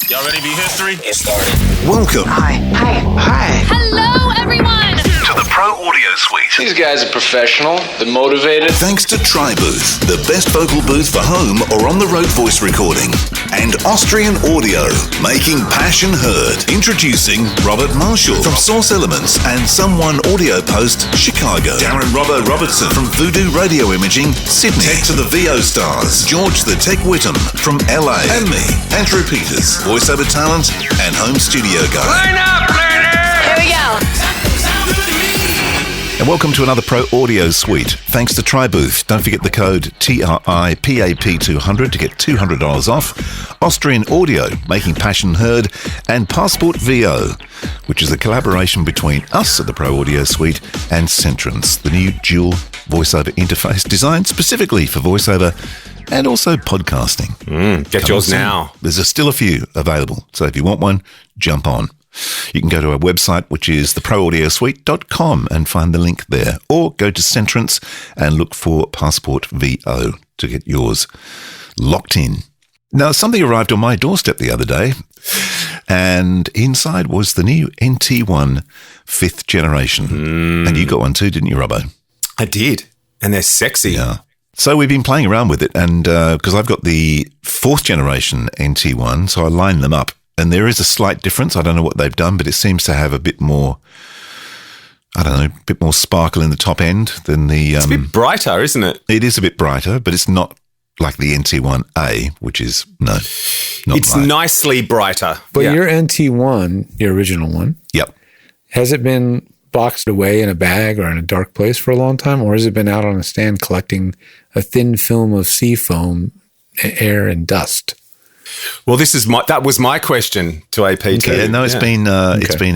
Y'all ready to be history? Get started. Welcome. Hi. Hello, everyone. To the Pro Audio Suite. These guys are professional. They're motivated. Thanks to TriBooth, the best vocal booth for home or on-the-road voice recording. And Austrian Audio, making passion heard. Introducing Robert Marshall from Source Elements and Someone Audio Post, Chicago. Darren Robbo Robertson from Voodoo Radio Imaging, Sydney. Tech to the VO stars, George the Tech Whittam from LA. And me, Andrew Peters, voiceover talent and home studio guy. Line up, learner! Here we go. And welcome to another Pro Audio Suite. Thanks to TriBooth. Don't forget the code TRIPAP200 to get $200 off. Austrian Audio, making passion heard. And Passport VO, which is a collaboration between us at the Pro Audio Suite and Centrance, the new dual voiceover interface designed specifically for voiceover and also podcasting. Get yours now. There's still a few available. So if you want one, jump on. You can go to our website, which is theproaudiosuite.com, and find the link there. Or go to Centrance and look for Passport VO to get yours locked in. Now, something arrived on my doorstep the other day, and inside was the new NT1 5th generation. And you got one too, didn't you, Robbo? I did. And they're sexy. Yeah. So we've been playing around with it, and because I've got the 4th generation NT1, so I lined them up. And there is a slight difference. I don't know what they've done, but it seems to have a bit more, a bit more sparkle in the top end than the... It's a bit brighter, isn't it? It is a bit brighter, but it's not like the NT1A, which is, not It's bright. nicely brighter. But Yeah. your NT1, the original one, Yep. has it been boxed away in a bag or in a dark place for a long time? Or has it been out on a stand collecting a thin film of sea foam, air, and dust? Well, that was my question to AP too. Yeah, no, it's been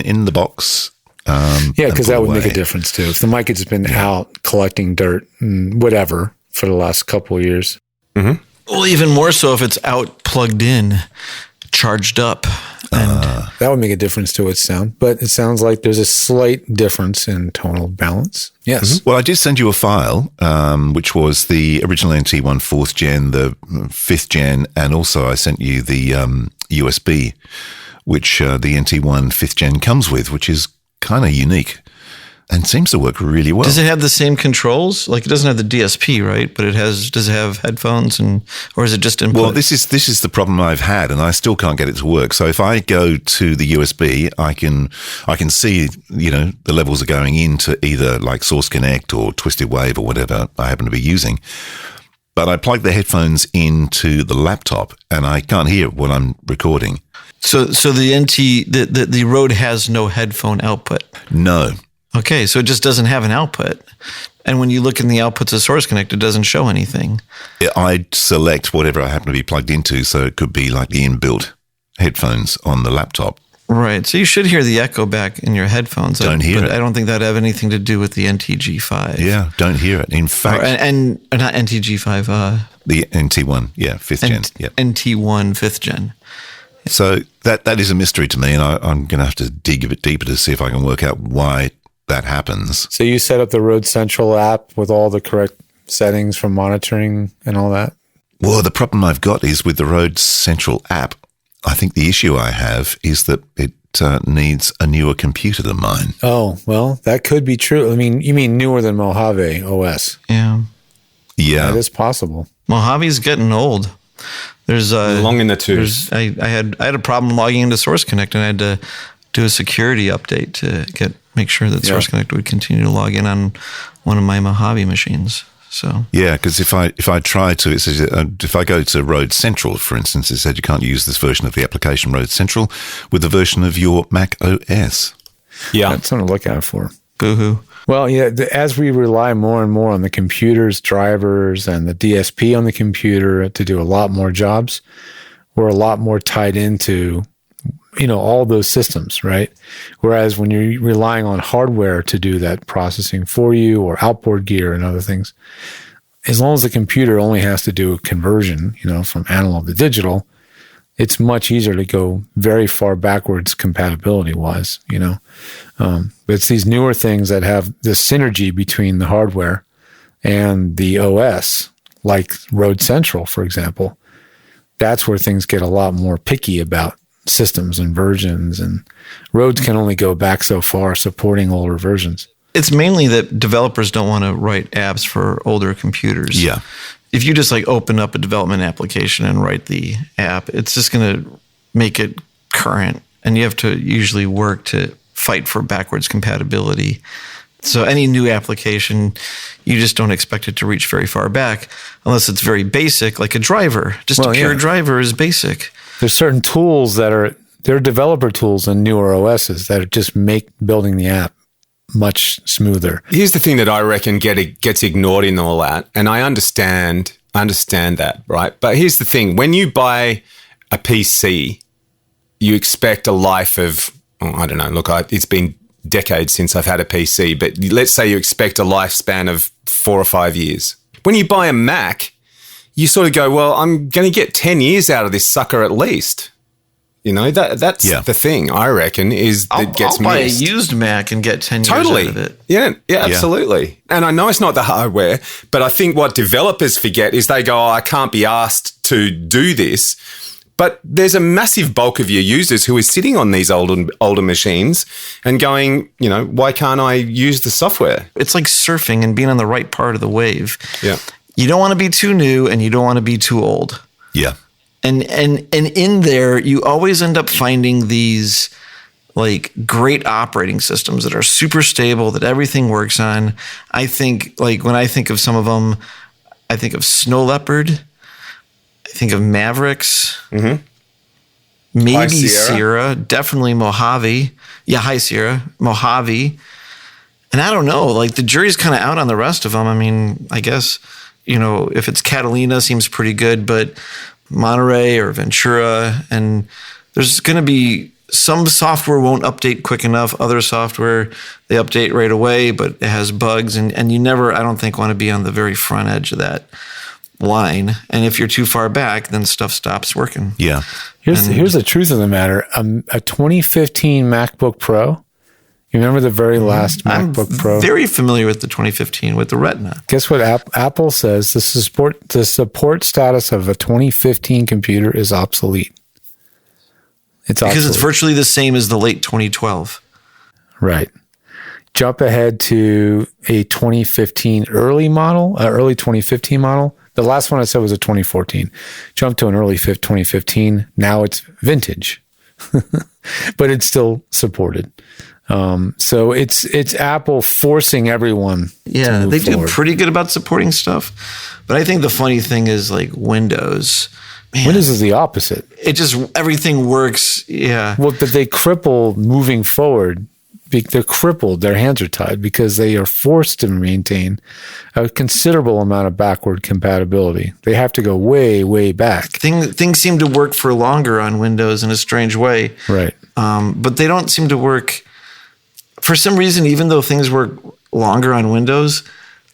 in the box. Yeah, because that would make a away. difference too. If the mic has been out collecting dirt and whatever for the last couple of years. Well, even more so if it's out, plugged in, charged up. And That would make a difference to its sound. But it sounds like there's a slight difference in tonal balance. Yes. Well, I did send you a file, which was the original NT1 4th gen, the 5th gen, and also I sent you the USB, which the NT1 5th gen comes with, which is kind of unique and seems to work really well. does it have the same controls? Like it doesn't have the DSP, right? But does it have headphones or is it just input? Well, this is the problem I've had, and I still can't get it to work. So if I go to the USB, I can see, the levels are going into either like Source Connect or Twisted Wave or whatever I happen to be using. But I plug the headphones into the laptop, and I can't hear what I'm recording. So the Rode has no headphone output. No. Okay, so it just doesn't have an output. And when you look in the outputs of Source Connect, it doesn't show anything. I select whatever I happen to be plugged into, so it could be like the inbuilt headphones on the laptop. Right. So you should hear the echo back in your headphones. Don't hear but it. I don't think that'd have anything to do with the NTG5. Yeah, don't hear it. In fact, And not NTG5. the NT1, 5th gen. Yep. NT1 5th gen. So that is a mystery to me, and I'm going to have to dig a bit deeper to see if I can work out why that happens. So you set up the Rode Central app with all the correct settings for monitoring and all that? Well, the problem I've got is with the Rode Central app, I think the issue I have is that it needs a newer computer than mine. Oh, well, that could be true. I mean, you mean newer than Mojave OS? Yeah. Yeah. That is possible. Mojave's getting old. There's long in the tooth. I had a problem logging into Source Connect, and I had to do a security update to make sure that Source Connect would continue to log in on one of my Mojave machines. So Yeah, because if I try to, it says if I go to Rode Central, for instance, it said you can't use this version of the application Rode Central with the version of your Mac OS. Yeah. That's something to look out for. boo-hoo. Well, yeah, as we rely more and more on the computers, drivers, and the DSP on the computer to do a lot more jobs, we're a lot more tied into, all those systems, right? Whereas when you're relying on hardware to do that processing for you or outboard gear and other things, as long as the computer only has to do a conversion, from analog to digital, it's much easier to go very far backwards compatibility-wise, But it's these newer things that have the synergy between the hardware and the OS, like Rode Central, for example. That's where things get a lot more picky about systems and versions, and roads can only go back so far supporting older versions. It's mainly that developers don't want to write apps for older computers. Yeah. If you just like open up a development application and write the app, it's just going to make it current, and you have to usually work to fight for backwards compatibility. So any new application, you just don't expect it to reach very far back unless it's very basic, like a driver. Just a pure driver is basic. There's certain tools they're developer tools in newer OSs that just make building the app much smoother. Here's the thing that I reckon gets ignored in all that, and I understand that, right? But here's the thing: when you buy a PC, you expect a life of, I don't know. Look, it's been decades since I've had a PC, but let's say you expect a lifespan of 4 or 5 years. When you buy a Mac, you sort of go, well, I'm going to get 10 years out of this sucker at least. You know, that's the thing, I reckon, is that gets missed. I'll buy a used Mac and get 10 years out of it. Yeah, absolutely. And I know it's not the hardware, but I think what developers forget is they go, I can't be asked to do this. But there's a massive bulk of your users who are sitting on these older machines and going, you know, why can't I use the software? It's like surfing and being on the right part of the wave. Yeah. You don't want to be too new and you don't want to be too old. Yeah. And in there, you always end up finding these like great operating systems that are super stable, that everything works on. I think like when I think of some of them, I think of Snow Leopard. I think of Mavericks. Mm-hmm. Maybe Sierra. Definitely Mojave. Yeah, High Sierra. Mojave. And I don't know, like the jury's kind of out on the rest of them. I mean, I guess, you know, if it's Catalina, seems pretty good, but Monterey or Ventura, and there's going to be some software won't update quick enough. Other software, they update right away, but it has bugs, and you never, I don't think, want to be on the very front edge of that line. And if you're too far back, then stuff stops working. Yeah. Here's the truth of the matter. A 2015 MacBook Pro. You remember the very last MacBook Pro? I'm very familiar with the 2015 with the Retina. Guess what Apple says? The support status of a 2015 computer is obsolete. Because it's virtually the same as the late 2012. Right. Jump ahead to a 2015 early 2015 model. The last one I said was a 2014. Jump to an early 2015. Now it's vintage, but it's still supported. So it's Apple forcing everyone. Yeah, to move they forward. do pretty good about supporting stuff. But I think the funny thing is like Windows. Man, Windows is the opposite. It just, everything works. Yeah. Well, but they cripple moving forward. They're crippled. Their hands are tied because they are forced to maintain a considerable amount of backward compatibility. They have to go way, way back. Things seem to work for longer on Windows in a strange way. Right. But they don't seem to work. For some reason, even though things work longer on Windows,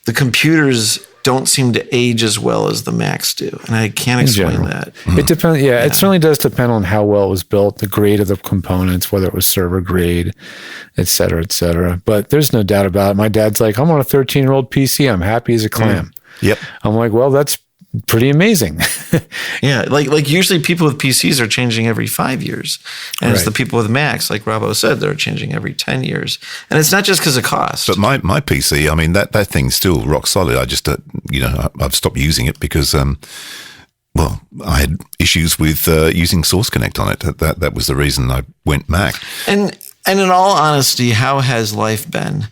the computers don't seem to age as well as the Macs do. And I can't explain that. It depends. Yeah, it certainly does depend on how well it was built, the grade of the components, whether it was server grade, et cetera, et cetera. But there's no doubt about it. My dad's like, I'm on a 13-year-old PC. I'm happy as a clam. Yep. I'm like, well, that's pretty amazing. Yeah, like usually people with PCs are changing every 5 years. And it's the people with Macs, like Robbo said, they're changing every 10 years. And it's not just because of cost. But my PC, I mean, that thing's still rock solid. I just, I've stopped using it because, I had issues with using Source Connect on it. That was the reason I went Mac. And in all honesty, how has life been?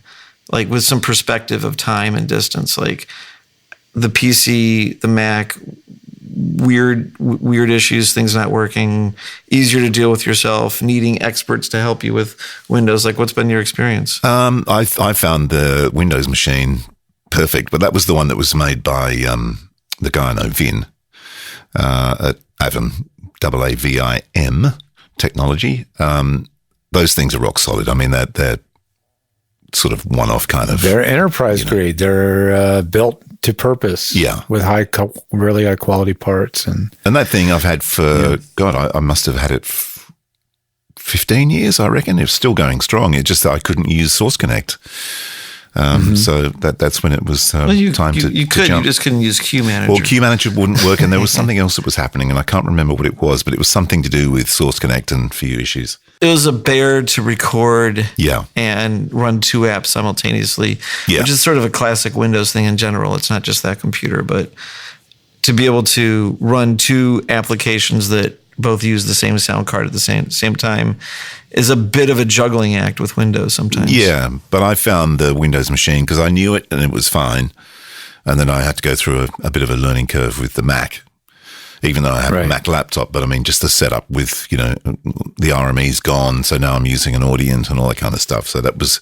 Like with some perspective of time and distance, like the PC, the Mac, weird issues, things not working, easier to deal with yourself, needing experts to help you with Windows. Like, what's been your experience? I found the Windows machine perfect, but that was the one that was made by the guy I know, Vin, at Avim, AAVIM technology. Those things are rock solid. I mean, they're sort of one-off kind of. They're enterprise grade. They're built to purpose. Yeah, with really high quality parts and that thing I've had for I must have had it 15 years. I reckon it's still going strong. It's just that I couldn't use Source Connect. So that's when it was time to you jump. You just couldn't use Q Manager. Well, Q Manager wouldn't work, and there was something else that was happening, and I can't remember what it was, but it was something to do with Source Connect and a few issues. It was a bear to record Yeah. and run two apps simultaneously, Yeah. which is sort of a classic Windows thing in general. It's not just that computer, but to be able to run two applications that both use the same sound card at the same time is a bit of a juggling act with Windows sometimes. Yeah, but I found the Windows machine because I knew it and it was fine. And then I had to go through a bit of a learning curve with the Mac, even though I have a Mac laptop. But I mean, just the setup with, the RME's gone. So now I'm using an Audient and all that kind of stuff. So that was.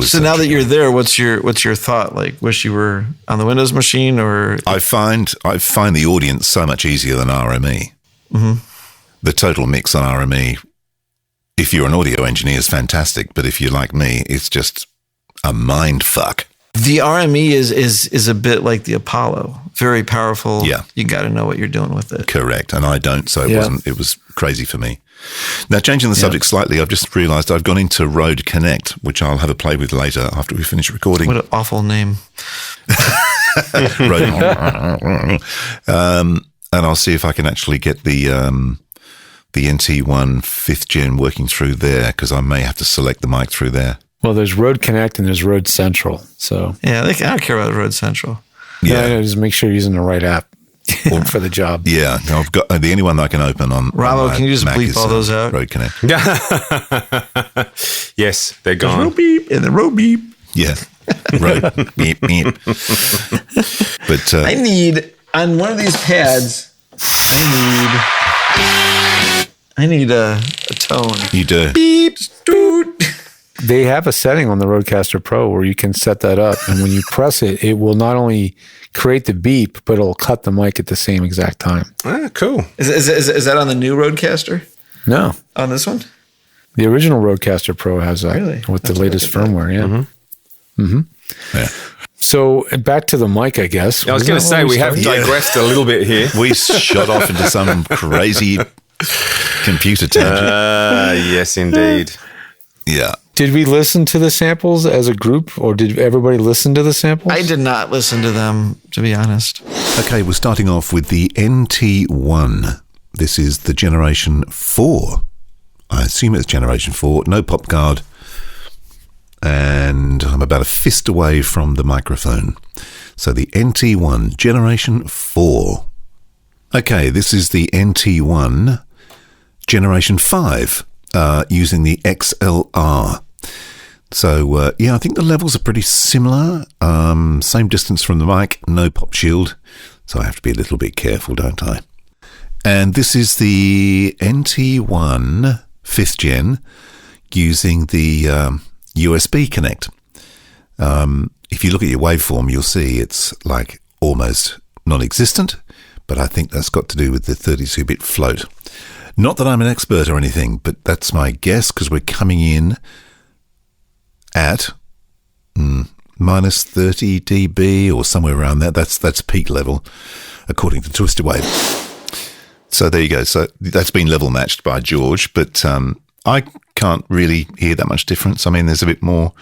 So now that you're there, what's your thought? Like, wish you were on the Windows machine, or I find the Audient so much easier than RME. Mm-hmm. The total mix on RME, if you're an audio engineer, is fantastic. But if you're like me, it's just a mind fuck. The RME is a bit like the Apollo, very powerful. Yeah, you got to know what you're doing with it. Correct, and I don't, so it was crazy for me. Now, changing the subject slightly, I've just realised I've gone into Rode Connect, which I'll have a play with later after we finish recording. What an awful name! Rode, and I'll see if I can actually get the NT1 5th Gen working through there, because I may have to select the mic through there. Well, there's Rode Connect and there's Rode Central. So yeah, I don't care about Rode Central. Yeah, just make sure you're using the right app for the job. Yeah, I've got the only one that I can open on. Robo, can you just Mac bleep all those out? Rode Connect. Yes, they're gone. Road beep and the road beep. Yeah, Rode beep beep. But I need on one of these pads. I need a tone. You do. Beep, doot. They have a setting on the Rodecaster Pro where you can set that up, and when you press it, it will not only create the beep, but it'll cut the mic at the same exact time. Ah, cool. Is that on the new Rodecaster? No, On this one? the original Rodecaster Pro has that Really? with the Let's latest look at that. firmware. Yeah. Yeah. So back to the mic, I guess. I was going to say, we have digressed a little bit here. We shot off into some crazy computer tangent. Yes, indeed. Yeah. Did we listen to the samples as a group, or did everybody listen to the samples? I did not listen to them, to be honest. Okay, we're starting off with the NT1. This is the Generation 4. I assume it's Generation 4. No pop guard. And I'm about a fist away from the microphone. So the NT1 Generation 4. Okay, this is the NT1 Generation 5 using the XLR. So, I think the levels are pretty similar. Same distance from the mic, no pop shield. So I have to be a little bit careful, don't I? And this is the NT1 5th Gen using the USB Connect. If you look at your waveform, you'll see it's like almost non-existent, but I think that's got to do with the 32-bit float. Not that I'm an expert or anything, but that's my guess, because we're coming in at minus 30 dB or somewhere around that. That's peak level, according to Twisted Wave. So there you go. So that's been level matched by George, but I can't really hear that much difference. I mean, there's a bit more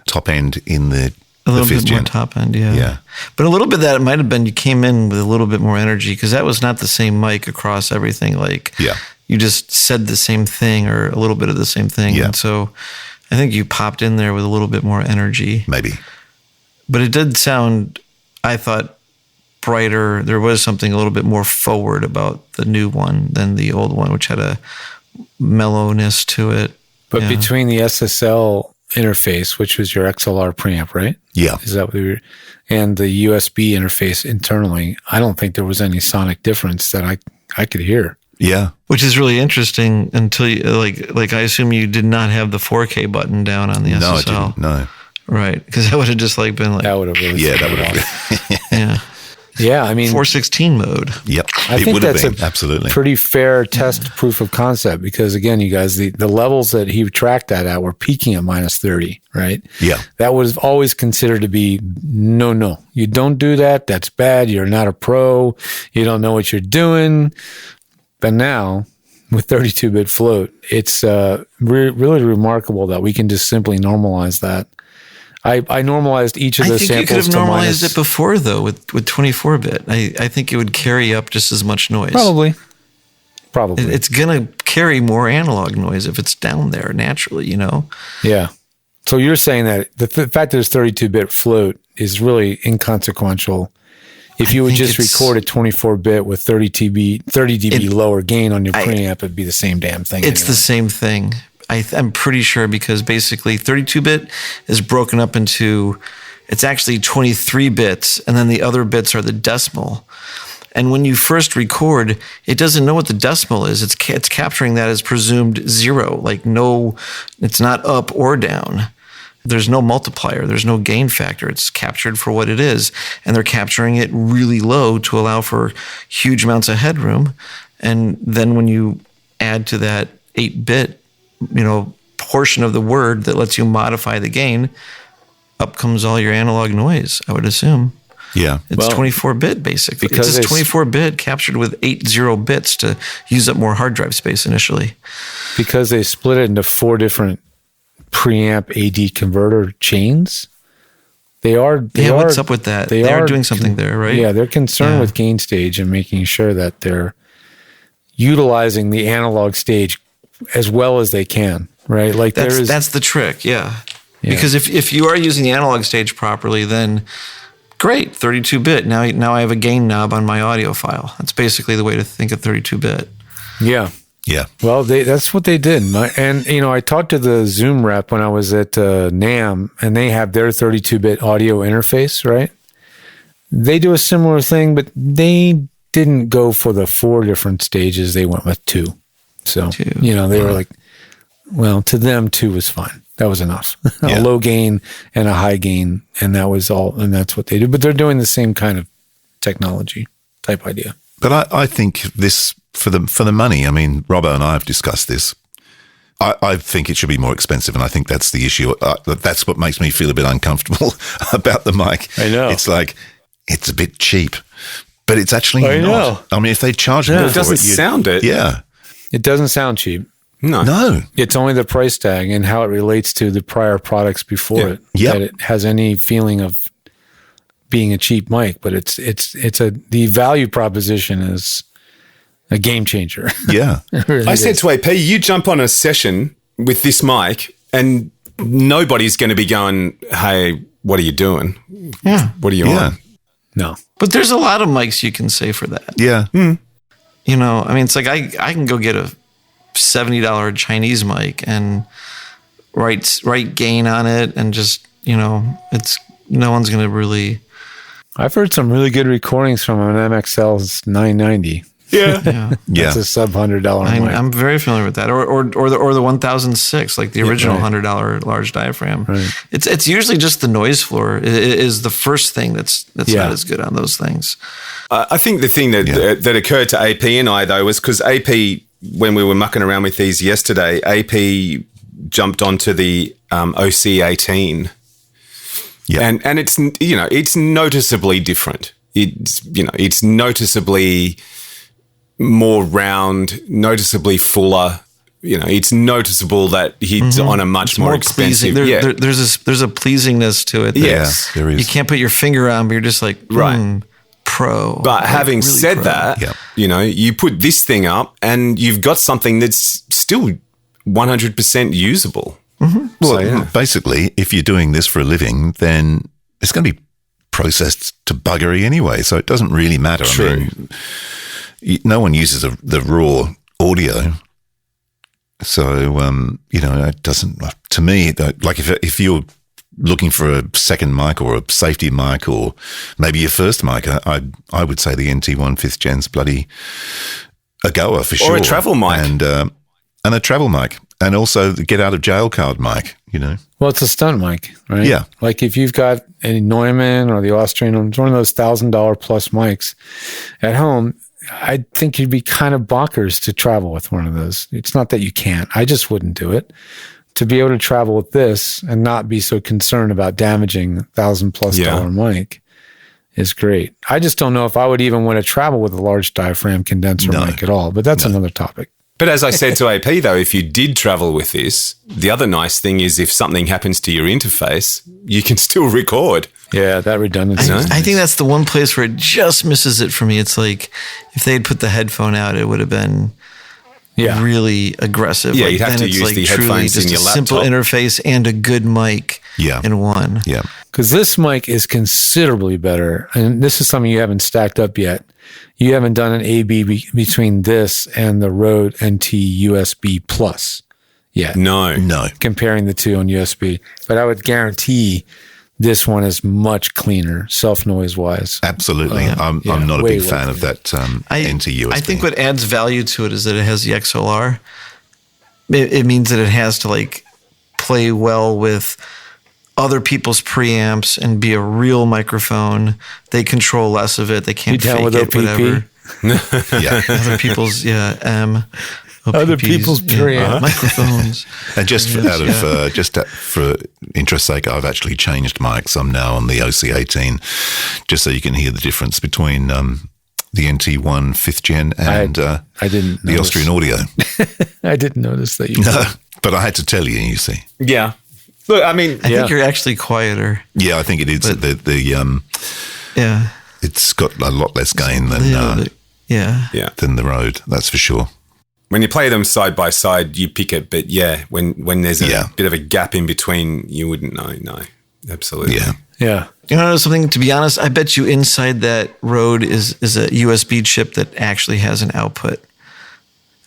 top end in the A little 5th bit more Gen. top end, yeah. Yeah. But a little bit that it might have been you came in with a little bit more energy, because that was not the same mic across everything. Like, Yeah. you just said the same thing or a little bit of the same thing. Yeah. And so I think you popped in there with a little bit more energy. Maybe. But it did sound, I thought, brighter. There was something a little bit more forward about the new one than the old one, which had a mellowness to it. But Yeah. between the SSL interface, which was your XLR preamp, right? Yeah. Is that what we were? And the USB interface internally, I don't think there was any sonic difference that I could hear. Yeah. Which is really interesting until you, like I assume you did not have the 4K button down on the SSL. No, I didn't. No. Right. Because that would have just like been like, That would have really Yeah, that thrown would it have. off. yeah, Yeah, I mean, 416 mode. Yep. I it think would have that's been. a Absolutely. pretty fair test proof of concept, because again, you guys, the levels that he tracked that at were peaking at minus 30, right? Yeah. That was always considered to be no. You don't do that. That's bad. You're not a pro. You don't know what you're doing. But now, with 32-bit float, it's really remarkable that we can just simply normalize that. I normalized each of those samples. I think you could have normalized it before, though, with 24-bit. I think it would carry up just as much noise. Probably. It's going to carry more analog noise if it's down there naturally, you know? Yeah. So you're saying that the fact that it's 32-bit float is really inconsequential. If you would just record a 24-bit with 30 dB lower gain on your preamp, it'd be the same damn thing. It's the same thing. I'm pretty sure, because basically 32-bit is broken up into, it's actually 23 bits, and then the other bits are the decimal. And when you first record, it doesn't know what the decimal is. It's capturing that as presumed 0, like no, it's not up or down. There's no multiplier. There's no gain factor. It's captured for what it is. And they're capturing it really low to allow for huge amounts of headroom. And then when you add to that 8-bit, portion of the word that lets you modify the gain, up comes all your analog noise, I would assume. Yeah. It's 24-bit, basically. Because it's 24-bit captured with 80 bits to use up more hard drive space initially. Because they split it into 4 different preamp AD converter chains. What's up with that? They are doing something there, right? Yeah, they're concerned with gain stage and making sure that they're utilizing the analog stage as well as they can, right? Like that's the trick, yeah. Because if you are using the analog stage properly, then great, 32-bit. Now I have a gain knob on my audio file. That's basically the way to think of 32-bit. Yeah. Yeah. Well, that's what they did. And, I talked to the Zoom rep when I was at NAMM, and they have their 32-bit audio interface, right? They do a similar thing, but they didn't go for the 4 different stages. They went with 2. So, they were like, well, to them, 2 was fine. That was enough. A low gain and a high gain, and that was all. And that's what they do. But they're doing the same kind of technology type idea. But I think this, for the money, I mean, Robbo and I have discussed this. I think it should be more expensive, and I think that's the issue. That's what makes me feel a bit uncomfortable about the mic. I know. It's like, it's a bit cheap, but it's actually not. Know. I mean, if they charge more for it doesn't sound it. Yeah. It doesn't sound cheap. No. It's only the price tag and how it relates to the prior products before it that it has any feeling of being a cheap mic. But the value proposition is a game changer. Yeah. Really I said to AP, you jump on a session with this mic and nobody's going to be going, hey, what are you doing? Yeah. What are you on? No. But there's a lot of mics you can say for that. Yeah. I mean, it's like I can go get a $70 Chinese mic and write gain on it, and just, it's no one's going to really. I've heard some really good recordings from an MXL's 990. Yeah. That's a sub $100 mic. I'm very familiar with that. Or the 1006, like the original $100 large diaphragm. Right. It's usually just the noise floor is the first thing that's not as good on those things. I think the thing that occurred to AP and I, though, was because AP, when we were mucking around with these yesterday, AP jumped onto the OC18. Yeah. And it's, it's noticeably different. It's noticeably more round, noticeably fuller. It's noticeable that he's on a much more expensive. There's a pleasingness to it. Yes, there is. You can't put your finger on, but you're just like, pro. But having really said that, you put this thing up and you've got something that's still 100% usable. Mm-hmm. Well, basically, if you're doing this for a living, then it's going to be processed to buggery anyway, so it doesn't really matter. True. I mean, no one uses the raw audio. So, it doesn't, to me, like if you're looking for a second mic or a safety mic or maybe your first mic, I would say the NT1 5th Gen's bloody a goer for sure. Or a travel mic. And a travel mic. And also the get out of jail card mic, Well, it's a stunt mic, right? Yeah. Like if you've got a Neumann or the Austrian, it's one of those $1,000 plus mics at home, I think you'd be kind of bonkers to travel with one of those. It's not that you can't. I just wouldn't do it. To be able to travel with this and not be so concerned about damaging $1,000+ mic is great. I just don't know if I would even want to travel with a large diaphragm condenser mic at all, but that's another topic. But as I said to AP, though, if you did travel with this, the other nice thing is if something happens to your interface, you can still record. Yeah, that redundancy. I think that's the one place where it just misses it for me. It's like if they had put the headphone out, it would have been really aggressive. Yeah, like, you'd have to it's use the truly headphones just in your a laptop. simple interface and a good mic in one. Yeah. Because this mic is considerably better. And this is something you haven't stacked up yet. You haven't done an A/B between this and the Rode NT USB Plus yet. No. Comparing the two on USB. But I would guarantee this one is much cleaner, self-noise wise. Absolutely. I'm not a big fan of that NT USB. I think what adds value to it is that it has the XLR. It means that it has to like play well with other people's preamps and be a real microphone. They control less of it. They can't fake with it, OPP? whatever. Yeah. Other people's, Other people's preamp. Microphones. And just for interest's sake, I've actually changed mics. I'm now on the OC18, just so you can hear the difference between the NT1 5th Gen and I didn't the Austrian audio. I didn't notice that you No, but I had to tell you see. Yeah. Look, I mean, I think you're actually quieter. Yeah, I think it is. It's got a lot less gain than the Rode. That's for sure. when you play them side by side, you pick it. But yeah, when there's a bit of a gap in between, you wouldn't know. No, absolutely. Yeah. You know something? To be honest, I bet you inside that Rode is a USB chip that actually has an output.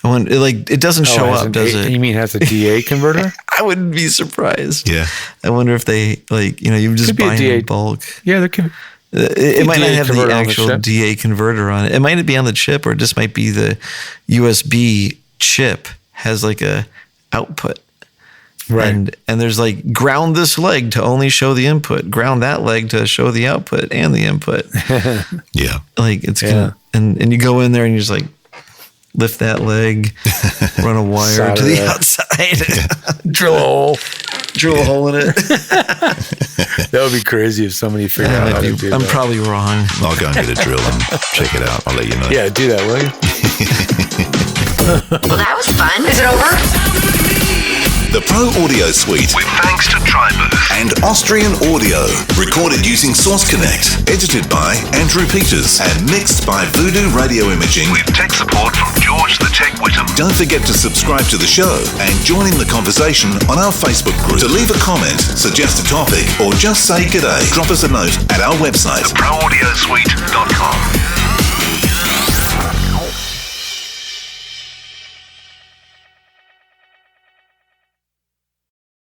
It doesn't show up, does it? You mean it has a DA converter? I wouldn't be surprised. Yeah. I wonder if they you just buy them in bulk. Yeah, there could. It might not have the actual the DA converter on it. It might be on the chip, or it just might be the USB chip has like a output. Right. And there's like ground this leg to only show the input, ground that leg to show the output and the input. Yeah. Like it's gonna, and you go in there and you just like lift that leg, run a wire to the outside, drill a hole in it. That would be crazy if somebody figured out how to do that. I'm probably wrong. I'll go and get a drill and check it out. I'll let you know. Yeah, do that, will you? Well, that was fun. Is it over? The Pro Audio Suite, with thanks to Tribooth and Austrian Audio, recorded using Source Connect, edited by Andrew Peters and mixed by Voodoo Radio Imaging, with tech support from George the Tech Whittam. Don't forget to subscribe to the show and join in the conversation on our Facebook group. To leave a comment, suggest a topic, or just say g'day, drop us a note at our website, theproaudiosuite.com.